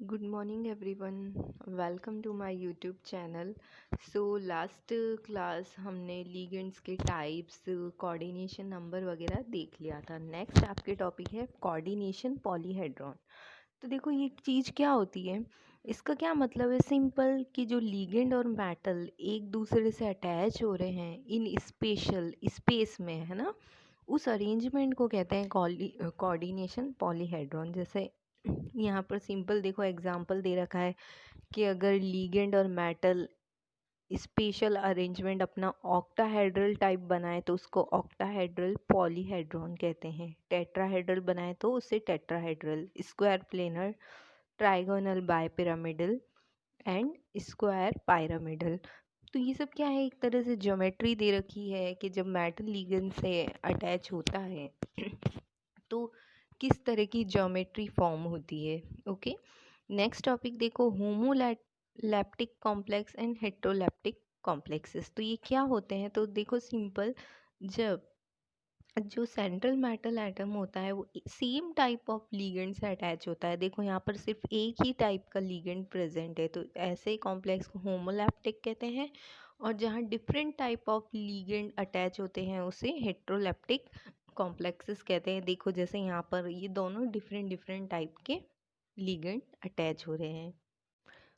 Good morning everyone. Welcome to my YouTube channel. So last class हमने ligands के types, coordination number वगैरह देख लिया था. नेक्स्ट आपके टॉपिक है कोऑर्डिनेशन पॉलीहेड्रॉन. तो देखो ये चीज़ क्या होती है, इसका क्या मतलब है. सिंपल कि जो लिगेंड और मेटल एक दूसरे से अटैच हो रहे हैं इन स्पेशल स्पेस में, है ना, उस अरेंजमेंट को कहते हैं कोऑर्डिनेशन पॉलीहेड्रॉन. जैसे यहाँ पर सिंपल देखो एग्जांपल दे रखा है कि अगर लीगेंड और मेटल स्पेशल अरेंजमेंट अपना ऑक्टाहेड्रल टाइप बनाए तो उसको ऑक्टाहेड्रल पॉलीहेड्रॉन कहते हैं. टेट्राहेड्रल बनाए तो उसे tetrahedral. Square planar, trigonal bipyramidal and square pyramidal. तो ये सब क्या है, एक तरह से ज्योमेट्री दे रखी है कि जब मेटल लिगेंड से अटैच होता है तो किस तरह की ज्योमेट्री फॉर्म होती है. ओके, नेक्स्ट टॉपिक देखो होमोलैप्टिक कॉम्प्लेक्स एंड हेट्रोलैप्टिक कॉम्प्लेक्सेस. तो ये क्या होते हैं, तो देखो सिंपल, जब जो सेंट्रल मेटल एटम होता है वो सेम टाइप ऑफ लीगेंड से अटैच होता है. देखो यहाँ पर सिर्फ एक ही टाइप का लीगेंड प्रेजेंट है तो ऐसे कॉम्प्लेक्स को होमोलैप्टिक कहते हैं. और जहाँ different type of ligand attach होते हैं उसे हेट्रोलैप्टिक कॉम्प्लेक्सेस कहते हैं. देखो जैसे यहाँ पर ये दोनों डिफरेंट डिफरेंट टाइप के लीगेंड अटैच हो रहे हैं.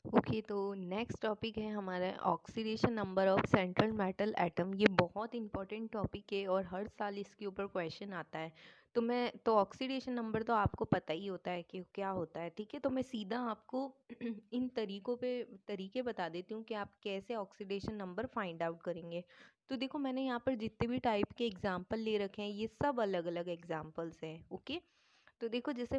ओके, तो नेक्स्ट टॉपिक है हमारा oxidation number of central metal atom. ये बहुत इंपॉर्टेंट टॉपिक है और हर साल इसके ऊपर क्वेश्चन आता है. तो ऑक्सीडेशन नंबर तो आपको पता ही होता है कि क्या होता है, ठीक है. तो मैं सीधा आपको इन तरीके बता देती हूँ कि आप कैसे ऑक्सीडेशन नंबर फाइंड आउट करेंगे. तो देखो मैंने यहाँ पर जितने भी टाइप के एग्जाम्पल ले रखे हैं ये सब अलग अलग एग्जाम्पल्स हैं. ओके, तो देखो जैसे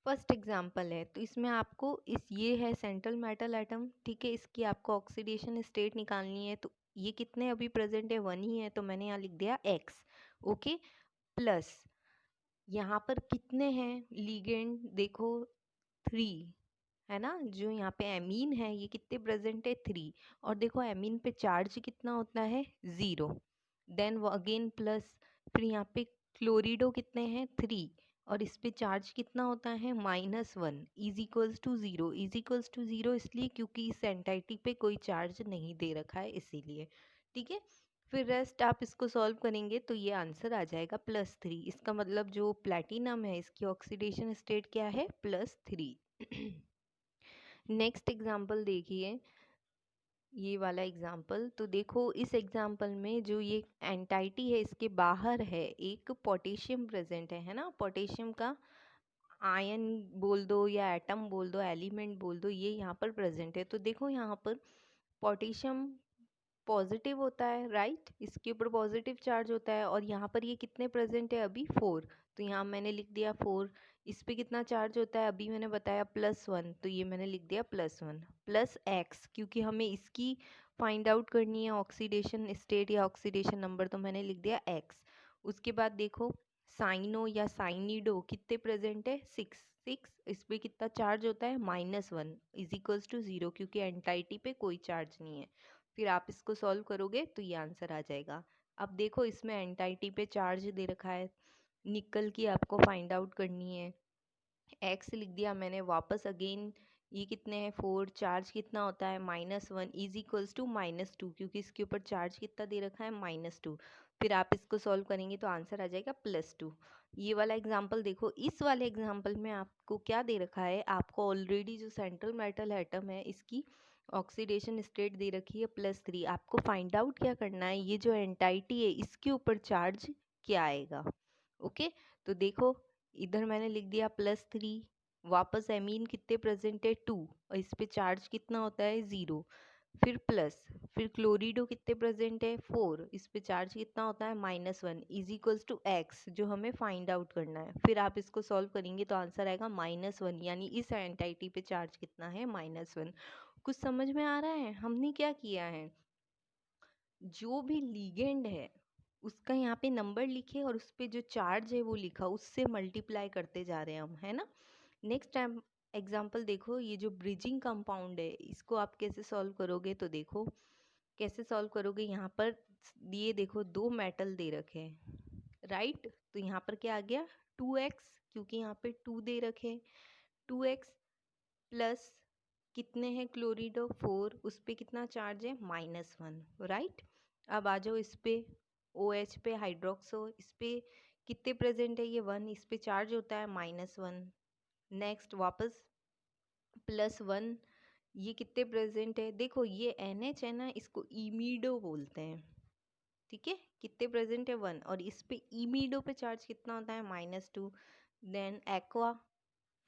फर्स्ट एग्जाम्पल है तो इसमें आपको ये है सेंट्रल मेटल एटम, ठीक है. इसकी आपको ऑक्सीडेशन स्टेट निकालनी है. तो ये कितने अभी प्रेजेंट है, 1 ही है, तो मैंने यहाँ लिख दिया x. ओके, प्लस यहाँ पर कितने हैं लीगेंड, देखो 3 है ना. जो यहाँ पे एमीन है ये कितने प्रेजेंट है, 3. और देखो एमीन पे चार्ज कितना होता है, 0. देन वो अगेन प्लस, फिर यहाँ पे क्लोरिडो कितने हैं, 3. और इस पे चार्ज कितना होता है, -1. Is equals to 0. Is equals to 0 इसलिए क्योंकि इस एंटाइटी पे कोई चार्ज नहीं दे रखा है इसीलिए, ठीक है. फिर रेस्ट आप इसको सॉल्व करेंगे तो ये आंसर आ जाएगा +3. इसका मतलब जो प्लैटिनम है इसकी ऑक्सीडेशन स्टेट क्या है, +3. नेक्स्ट एग्जाम्पल देखिए, ये वाला एग्जाम्पल. तो देखो इस एग्जाम्पल में जो ये एंटाइटी है इसके बाहर है एक पोटेशियम प्रेजेंट है ना. पोटेशियम का आयन बोल दो या एटम बोल दो, एलिमेंट बोल दो, ये यहाँ पर प्रेजेंट है. तो देखो यहाँ पर पोटेशियम पॉजिटिव होता है, राइट. इसके ऊपर पॉजिटिव चार्ज होता है और यहाँ पर ये कितने प्रेजेंट है अभी, 4. तो यहाँ मैंने लिख दिया 4. इस पे कितना चार्ज होता है अभी मैंने बताया +1, तो ये मैंने लिख दिया +1. प्लस x, क्योंकि हमें इसकी फाइंड आउट करनी है ऑक्सीडेशन स्टेट या ऑक्सीडेशन नंबर, तो मैंने लिख दिया x. उसके बाद देखो साइनो या साइनिडो कितने प्रेजेंट है, 6. इस पे कितना चार्ज होता है, -1. इज इक्वल्स टू 0 क्योंकि एंटाइटी पे कोई चार्ज नहीं है. फिर आप इसको सॉल्व करोगे तो ये आंसर आ जाएगा. अब देखो इसमें एंटाइटी पे चार्ज दे रखा है, निकल की आपको फाइंड आउट करनी है. एक्स लिख दिया मैंने, वापस अगेन ये कितने हैं, 4. चार्ज कितना होता है, -1. इज इक्वल्स टू -2 क्योंकि इसके ऊपर चार्ज कितना दे रखा है, -2. फिर आप इसको सॉल्व करेंगे तो आंसर आ जाएगा +2. ये वाला एग्जाम्पल देखो, इस वाले एग्जाम्पल में आपको क्या दे रखा है, आपको ऑलरेडी जो सेंट्रल मेटल एटम है इसकी ऑक्सीडेशन स्टेट दे रखी है +3. आपको फाइंड आउट क्या करना है, ये जो एंटाइटी है इसके ऊपर चार्ज क्या आएगा. ओके, तो देखो इधर मैंने लिख दिया +3. वापस एमीन कितने प्रेजेंट है, 2. और इस पे चार्ज कितना होता है, 0. फिर प्लस, फिर क्लोरिडो कितने प्रेजेंट है, 4. इस पे चार्ज कितना होता है, -1. इज इक्वल्स टू x जो हमें फाइंड आउट करना है. फिर आप इसको सॉल्व करेंगे तो आंसर आएगा -1, यानी इस एंटाइटी पे चार्ज कितना है, -1. कुछ समझ में आ रहा है. हमने क्या किया है, जो भी लीगेंड है उसका यहाँ पे नंबर लिखे और उस पे जो चार्ज है वो लिखा, उससे मल्टीप्लाई करते जा रहे हैं हम, है ना. नेक्स्ट टाइम एग्जाम्पल देखो, ये जो ब्रिजिंग कंपाउंड है इसको आप कैसे सॉल्व करोगे, तो देखो कैसे सॉल्व करोगे. यहाँ पर ये देखो 2 मेटल दे रखे हैं, राइट. तो यहाँ पर क्या आ गया, 2x क्योंकि यहाँ पे 2 दे रखे. 2x प्लस कितने हैं क्लोरीडो 4, उस पे कितना चार्ज है -1, राइट। अब आ जाओ इस पे OH पे हाइड्रोक्सो, इस पे कितने प्रेजेंट है, ये 1, इस पे चार्ज होता है -1। नेक्स्ट वापस +1, ये कितने प्रेजेंट है, देखो ये NH है ना, इसको इमीडो बोलते हैं, ठीक है। कितने प्रेजेंट है 1, और इस पे इमीडो पे चार्ज कितना होता है -2। देन एक्वा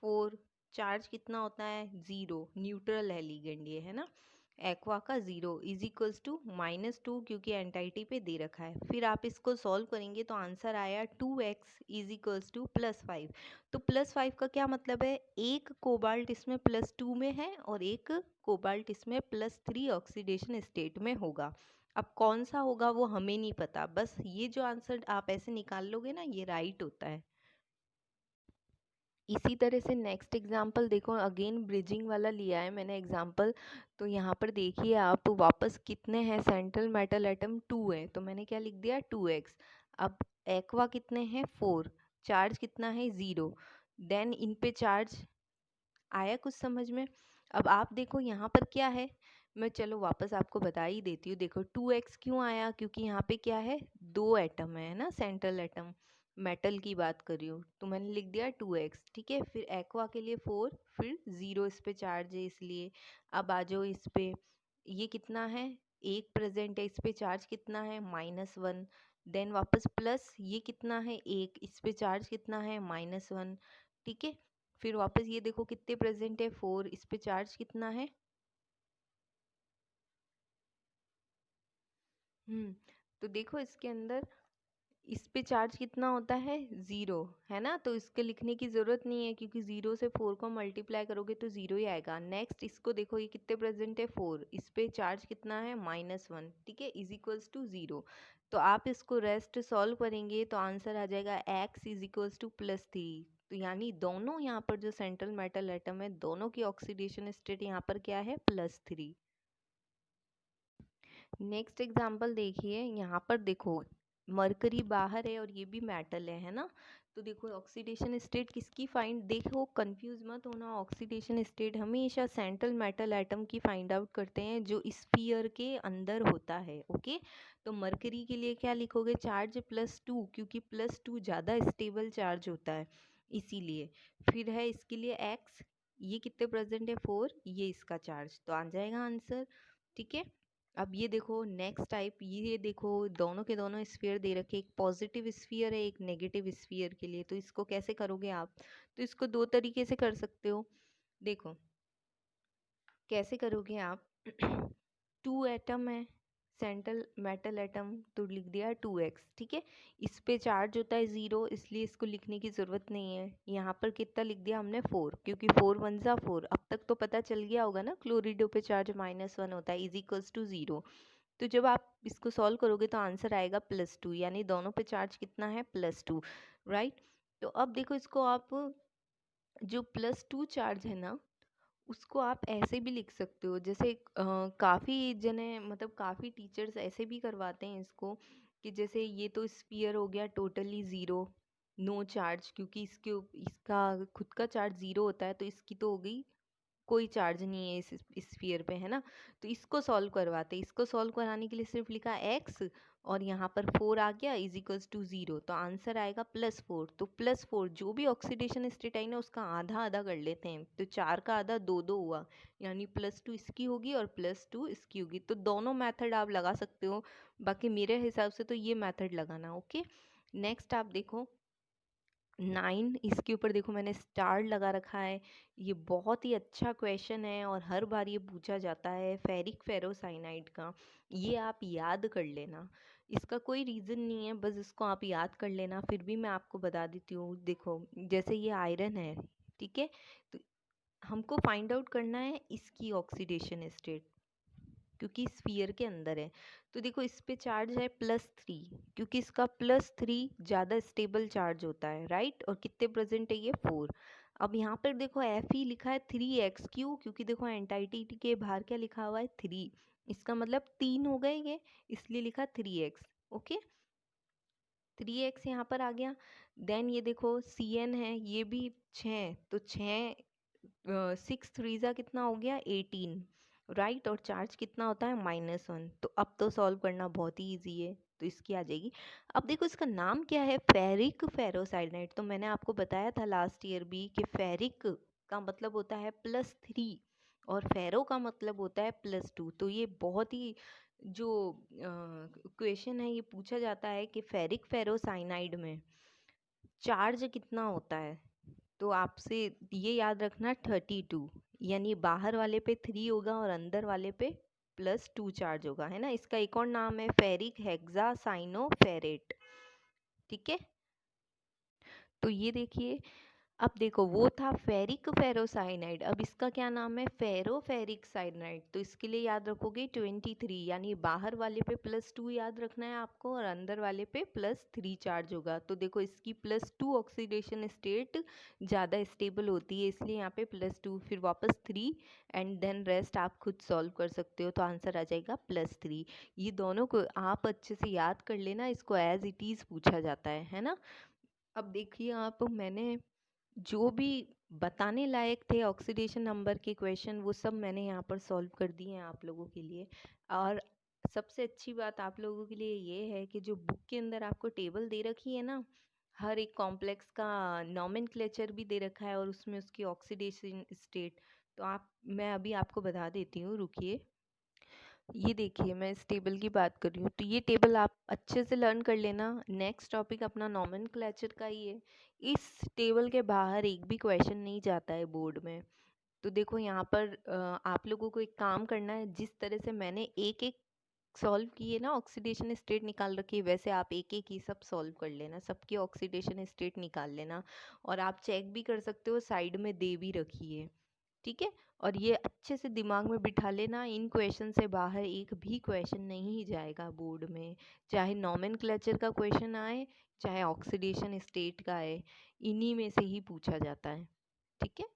4, चार्ज कितना होता है 0, न्यूट्रल है लिगेंड ये, है ना। एक्वा का 0 इज इक्वल्स टू -2, क्योंकि एंटाइटी पे दे रखा है। फिर आप इसको सॉल्व करेंगे तो आंसर आया 2x इज इक्वल्स टू +5। तो +5 का क्या मतलब है, एक कोबाल्ट इसमें +2 में है और एक कोबाल्ट इसमें +3 ऑक्सीडेशन स्टेट में होगा। अब कौन सा होगा वो हमें नहीं पता, बस ये जो आंसर आप ऐसे निकाल लोगे ना, ये राइट होता है। इसी तरह से नेक्स्ट एग्जाम्पल देखो, अगेन ब्रिजिंग वाला लिया है मैंने एग्जाम्पल। तो यहाँ पर देखिए आप वापस कितने हैं, सेंट्रल मेटल एटम 2 है, तो मैंने क्या लिख दिया 2x। अब एक्वा कितने हैं 4, चार्ज कितना है 0। देन इन पे चार्ज आया कुछ समझ में। अब आप देखो यहाँ पर क्या है, मैं चलो वापस आपको बता ही देती हूँ। देखो 2x क्यों आया, क्योंकि यहाँ पे क्या है, 2 एटम है ना, सेंट्रल एटम मेटल की बात कर रही हूँ, तो मैंने लिख दिया 2x, ठीक है। फिर एक्वा के लिए 4, फिर 0 इस पे चार्ज है इसलिए। अब आ जाओ इस पे, ये कितना है, एक प्रेजेंट है, इस पे चार्ज कितना है -1। देन वापस प्लस, ये कितना है एक, इस पे चार्ज कितना है -1, ठीक है। फिर वापस ये देखो कितने प्रेजेंट है 4, इस पे चार्ज कितना है, तो देखो इसके अंदर इस पे चार्ज कितना होता है 0, है ना। तो इसके लिखने की ज़रूरत नहीं है, क्योंकि 0 से 4 को मल्टीप्लाई करोगे तो 0 ही आएगा। नेक्स्ट इसको देखो, ये कितने प्रेजेंट है 4, इस पे चार्ज कितना है -1, ठीक है, इज इक्वल्स टू 0। तो आप इसको रेस्ट सॉल्व करेंगे तो आंसर आ जाएगा x इज इक्वल्स टू +3। तो यानी दोनों यहाँ पर जो सेंट्रल मेटल एटम है, दोनों की ऑक्सीडेशन स्टेट यहाँ पर क्या है +3। नेक्स्ट एग्जाम्पल देखिए, यहाँ पर देखो मरकरी बाहर है और ये भी मेटल है ना। तो देखो ऑक्सीडेशन स्टेट किसकी फाइंड, देखो कंफ्यूज मत होना, ऑक्सीडेशन स्टेट हमेशा सेंट्रल मेटल एटम की फाइंड आउट करते हैं जो स्फीयर के अंदर होता है, ओके। तो मरकरी के लिए क्या लिखोगे, चार्ज +2, क्योंकि +2 ज़्यादा स्टेबल चार्ज होता है इसीलिए। फिर है इसके लिए x, ये कितने प्रेजेंट है 4, ये इसका चार्ज, तो आ जाएगा आंसर, ठीक है। अब ये देखो नेक्स्ट टाइप, ये देखो दोनों के दोनों स्फीयर दे रखे, एक पॉजिटिव स्फीयर है एक नेगेटिव स्फीयर के लिए। तो इसको कैसे करोगे आप, तो इसको दो तरीके से कर सकते हो। देखो कैसे करोगे आप, 2 एटम है सेंट्रल मेटल एटम, तो लिख दिया 2x, ठीक है। इस पे चार्ज होता है 0, इसलिए इसको लिखने की ज़रूरत नहीं है। यहाँ पर कितना लिख दिया हमने 4, क्योंकि 4 1 जा 4, अब तक तो पता चल गया होगा ना, क्लोरीडो पे चार्ज -1 होता है इज इक्वल्स टू 0। तो जब आप इसको सॉल्व करोगे तो आंसर आएगा +2, यानी दोनों पे चार्ज कितना है +2, राइट। तो अब देखो इसको आप, जो +2 चार्ज है ना, उसको आप ऐसे भी लिख सकते हो, जैसे काफ़ी जने मतलब काफ़ी टीचर्स ऐसे भी करवाते हैं इसको, कि जैसे ये तो स्फीयर हो गया टोटली ज़ीरो, नो चार्ज, क्योंकि इसका खुद का चार्ज 0 होता है, तो इसकी तो हो गई कोई चार्ज नहीं है इस स्फीयर पे, है ना। तो इसको सॉल्व करवाते, इसको सॉल्व कराने के लिए सिर्फ लिखा x, और यहाँ पर 4 आ गया इज इक्वल्स टू 0, तो आंसर आएगा +4। तो +4 जो भी ऑक्सीडेशन स्टेट आई ना, उसका आधा आधा कर लेते हैं, तो 4 का आधा 2 2 हुआ, यानी +2 इसकी होगी और +2 इसकी होगी। तो दोनों मेथड आप लगा सकते हो, बाकी मेरे हिसाब से तो ये मेथड लगाना, ओके। नेक्स्ट आप देखो 9, इसके ऊपर देखो मैंने स्टार लगा रखा है। ये बहुत ही अच्छा क्वेश्चन है और हर बार ये पूछा जाता है, फेरिक फेरोसाइनाइड का। ये आप याद कर लेना, इसका कोई रीज़न नहीं है, बस इसको आप याद कर लेना। फिर भी मैं आपको बता देती हूँ, देखो जैसे ये आयरन है, ठीक है, तो हमको फाइंड आउट करना है इसकी ऑक्सीडेशन स्टेट, क्योंकि स्फीयर के अंदर है। तो देखो इस पे चार्ज है +3, क्योंकि इसका +3 ज़्यादा स्टेबल चार्ज होता है, राइट। और कितने प्रेजेंट है ये 4। अब यहाँ पर देखो एफ ही लिखा है 3x, क्यों, क्योंकि देखो एंटाइटी के बाहर क्या लिखा हुआ है 3, इसका मतलब 3 हो गए ये, इसलिए लिखा 3x, ओके। 3x यहाँ पर आ गया। देन ये देखो Cn है, ये भी 6, तो 6 सिक्स थ्री ज़ा कितना हो गया 18, राइट। और चार्ज कितना होता है -1। तो अब तो सॉल्व करना बहुत ही ईजी है, तो इसकी आ जाएगी। अब देखो इसका नाम क्या है, फेरिक फेरोसाइनाइड। तो मैंने आपको बताया था लास्ट ईयर भी कि फेरिक का मतलब होता है +3 और फेरो का मतलब होता है +2। तो ये बहुत ही जो क्वेश्चन है ये पूछा जाता है कि फेरिक फेरोसाइनाइड में चार्ज कितना होता है। तो आपसे ये याद रखना 32, यानी बाहर वाले पे 3 होगा और अंदर वाले पे +2 चार्ज होगा, है ना। इसका एक और नाम है फेरिक हेक्सासाइनोफेरेट, ठीक है। तो ये देखिए, अब देखो वो था फेरिक फेरोसाइनाइड, अब इसका क्या नाम है, फेरोफेरिक साइनाइड। तो इसके लिए याद रखोगे 23, यानी बाहर वाले पे +2 याद रखना है आपको और अंदर वाले पे +3 चार्ज होगा। तो देखो इसकी +2 ऑक्सीडेशन स्टेट ज़्यादा स्टेबल होती है, इसलिए यहाँ पे +2, फिर वापस 3 एंड देन रेस्ट आप खुद सॉल्व कर सकते हो। तो आंसर आ जाएगा +3। ये दोनों को आप अच्छे से याद कर लेना, इसको एज इट इज़ पूछा जाता है ना। अब देखिए आप, मैंने जो भी बताने लायक थे ऑक्सीडेशन नंबर के क्वेश्चन वो सब मैंने यहाँ पर सॉल्व कर दिए हैं आप लोगों के लिए। और सबसे अच्छी बात आप लोगों के लिए ये है कि जो बुक के अंदर आपको टेबल दे रखी है ना, हर एक कॉम्प्लेक्स का नॉमेनक्लेचर भी दे रखा है और उसमें उसकी ऑक्सीडेशन स्टेट। तो आप, मैं अभी आपको बता देती हूँ, रुकिए। ये देखिए मैं इस टेबल की बात कर रही हूँ, तो ये टेबल आप अच्छे से लर्न कर लेना। नेक्स्ट टॉपिक अपना नॉमेनक्लेचर का ही है। इस टेबल के बाहर एक भी क्वेश्चन नहीं जाता है बोर्ड में। तो देखो यहाँ पर आप लोगों को एक काम करना है, जिस तरह से मैंने एक एक सॉल्व किए ना, ऑक्सीडेशन स्टेट निकाल रखी है, वैसे आप एक एक ही सब सॉल्व कर लेना, सबकी ऑक्सीडेशन स्टेट निकाल लेना। और आप चेक भी कर सकते हो, साइड में दे भी रखी है, ठीक है। और ये अच्छे से दिमाग में बिठा लेना, इन क्वेश्चन से बाहर एक भी क्वेश्चन नहीं जाएगा बोर्ड में। चाहे नॉमेनक्लेचर का क्वेश्चन आए, चाहे ऑक्सीडेशन स्टेट का आए, इन्हीं में से ही पूछा जाता है, ठीक है।